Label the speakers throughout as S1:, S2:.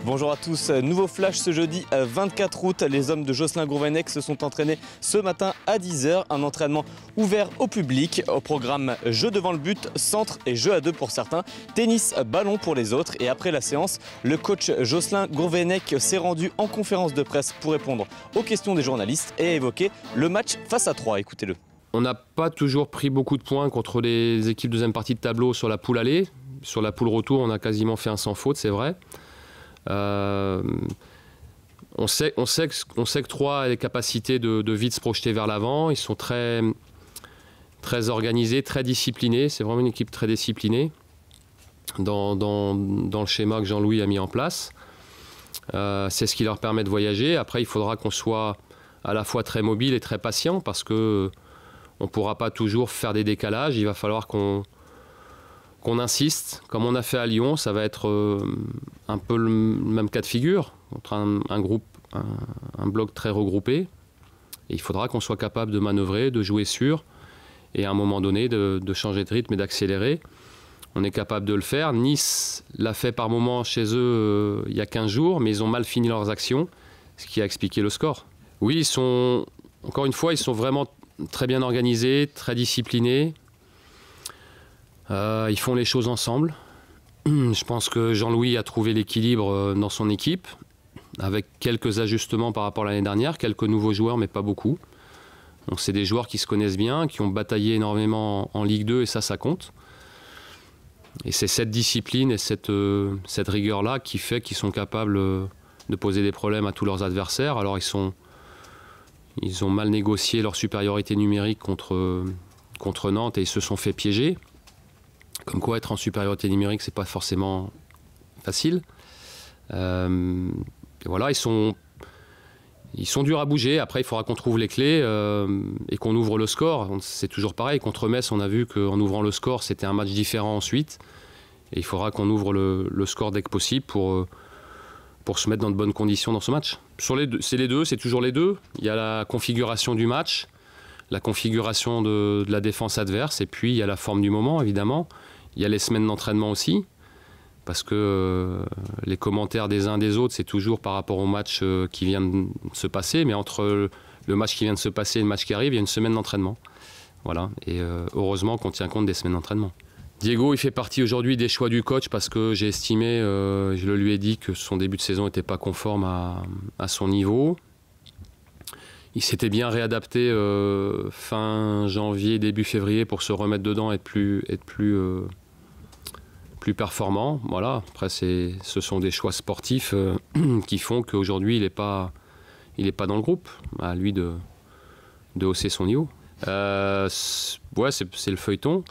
S1: Bonjour à tous, nouveau flash ce jeudi 24 août. Les hommes de Jocelyn Gourvenec se sont entraînés ce matin à 10 h. Un entraînement ouvert au public. Au programme jeu devant le but, centre et jeu à deux pour certains, tennis, ballon pour les autres. Et après la séance, le coach Jocelyn Gourvenec s'est rendu en conférence de presse pour répondre aux questions des journalistes et évoquer le match face à Troyes. Écoutez-le.
S2: On n'a pas toujours pris beaucoup de points contre les équipes de deuxième partie de tableau sur la poule aller. Sur la poule retour, on a quasiment fait un sans faute, c'est vrai. On sait que Troyes a les capacités de vite se projeter vers l'avant. Ils sont très organisés, très disciplinés. C'est vraiment une équipe très disciplinée dans le schéma que Jean-Louis a mis en place. C'est ce qui leur permet de voyager. Après, il faudra qu'on soit à la fois très mobile et très patient parce qu'on ne pourra pas toujours faire des décalages. Il va falloir qu'on insiste, comme on a fait à Lyon. Ça va être un peu le même cas de figure, contre un bloc très regroupé. Et il faudra qu'on soit capable de manœuvrer, de jouer sûr, et à un moment donné, de changer de rythme et d'accélérer. On est capable de le faire. Nice l'a fait par moments chez eux il y a 15 jours, mais ils ont mal fini leurs actions, ce qui a expliqué le score. Oui, encore une fois, ils sont vraiment très bien organisés, très disciplinés. Ils font les choses ensemble. Je pense que Jean-Louis a trouvé l'équilibre dans son équipe, avec quelques ajustements par rapport à l'année dernière, quelques nouveaux joueurs, mais pas beaucoup. Donc c'est des joueurs qui se connaissent bien, qui ont bataillé énormément en Ligue 2, et ça compte. Et c'est cette discipline et cette rigueur-là qui fait qu'ils sont capables de poser des problèmes à tous leurs adversaires. Alors ils ont mal négocié leur supériorité numérique contre Nantes et ils se sont fait piéger. Comme quoi, être en supériorité numérique, c'est pas forcément facile. Et voilà, ils sont durs à bouger. Après, il faudra qu'on trouve les clés et qu'on ouvre le score. C'est toujours pareil. Contre Metz, on a vu qu'en ouvrant le score, c'était un match différent ensuite. Et il faudra qu'on ouvre le score dès que possible pour se mettre dans de bonnes conditions dans ce match. C'est toujours les deux. Il y a la configuration du match, la configuration de la défense adverse, et puis il y a la forme du moment, évidemment. Il y a les semaines d'entraînement aussi, parce que les commentaires des uns des autres, c'est toujours par rapport au match qui vient de se passer, mais entre le match qui vient de se passer et le match qui arrive, il y a une semaine d'entraînement. Voilà, et heureusement qu'on tient compte des semaines d'entraînement. Diego, il fait partie aujourd'hui des choix du coach parce que j'ai estimé, je le lui ai dit, que son début de saison n'était pas conforme à son niveau. Il s'était bien réadapté fin janvier, début février pour se remettre dedans et être plus performant. Voilà. Après, ce sont des choix sportifs qui font qu'aujourd'hui, il n'est pas dans le groupe. À lui de hausser son niveau. Ouais, c'est le feuilleton.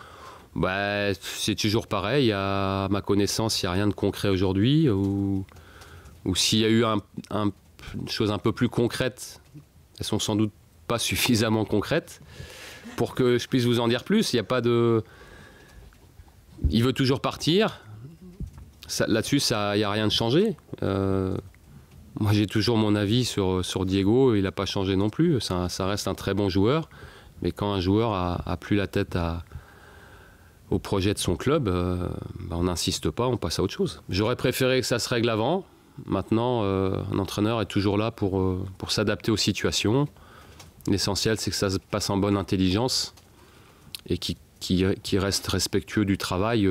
S2: Bah, c'est toujours pareil. À ma connaissance, il n'y a rien de concret aujourd'hui. Ou s'il y a eu une chose un peu plus concrète, elles sont sans doute pas suffisamment concrètes pour que je puisse vous en dire plus. Il n'y a pas de... Il veut toujours partir. Là-dessus, il n'y a rien de changé. Moi, j'ai toujours mon avis sur Diego. Il n'a pas changé non plus. Ça reste un très bon joueur. Mais quand un joueur a plus la tête au projet de son club, on n'insiste pas, on passe à autre chose. J'aurais préféré que ça se règle avant. Maintenant, un entraîneur est toujours là pour s'adapter aux situations. L'essentiel, c'est que ça se passe en bonne intelligence et qui reste respectueux du travail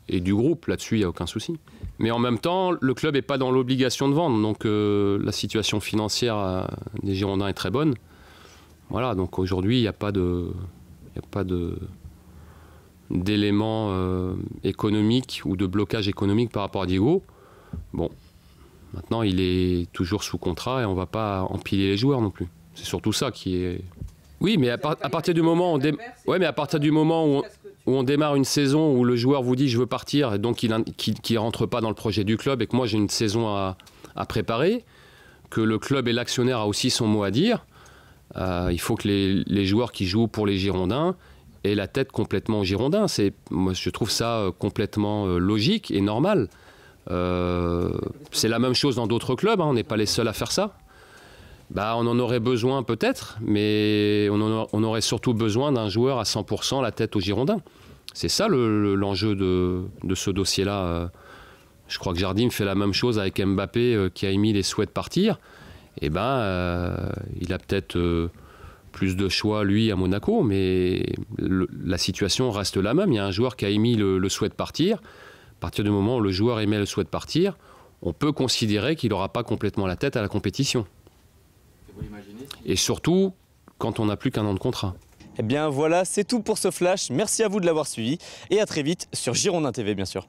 S2: et du groupe. Là-dessus, il n'y a aucun souci. Mais en même temps, le club n'est pas dans l'obligation de vendre. Donc, la situation financière des Girondins est très bonne. Voilà, donc aujourd'hui, il n'y a pas d'éléments économiques ou de blocage économique par rapport à Diego. Bon. Maintenant, il est toujours sous contrat et on ne va pas empiler les joueurs non plus. C'est surtout ça qui est... Oui, mais à partir du moment où on démarre une saison où le joueur vous dit « je veux partir » et donc qu'il ne rentre pas dans le projet du club et que moi j'ai une saison à préparer, que le club et l'actionnaire a aussi son mot à dire, il faut que les joueurs qui jouent pour les Girondins aient la tête complètement aux Girondins. Moi, je trouve ça complètement logique et normal. C'est la même chose dans d'autres clubs, hein, on n'est pas les seuls à faire ça. On en aurait besoin peut-être, mais on aurait surtout besoin d'un joueur à 100% la tête aux Girondins. C'est ça l'enjeu de ce dossier-là Je crois que Jardim fait la même chose avec Mbappé qui a émis les souhaits de partir. Et il a peut-être plus de choix, lui, à Monaco, mais la situation reste la même. Il y a un joueur qui a émis le souhait de partir. À partir du moment où le joueur émet le souhait de partir, on peut considérer qu'il n'aura pas complètement la tête à la compétition. Et surtout, quand on n'a plus qu'1 an de contrat.
S1: Eh bien voilà, c'est tout pour ce flash. Merci à vous de l'avoir suivi et à très vite sur Girondin TV bien sûr.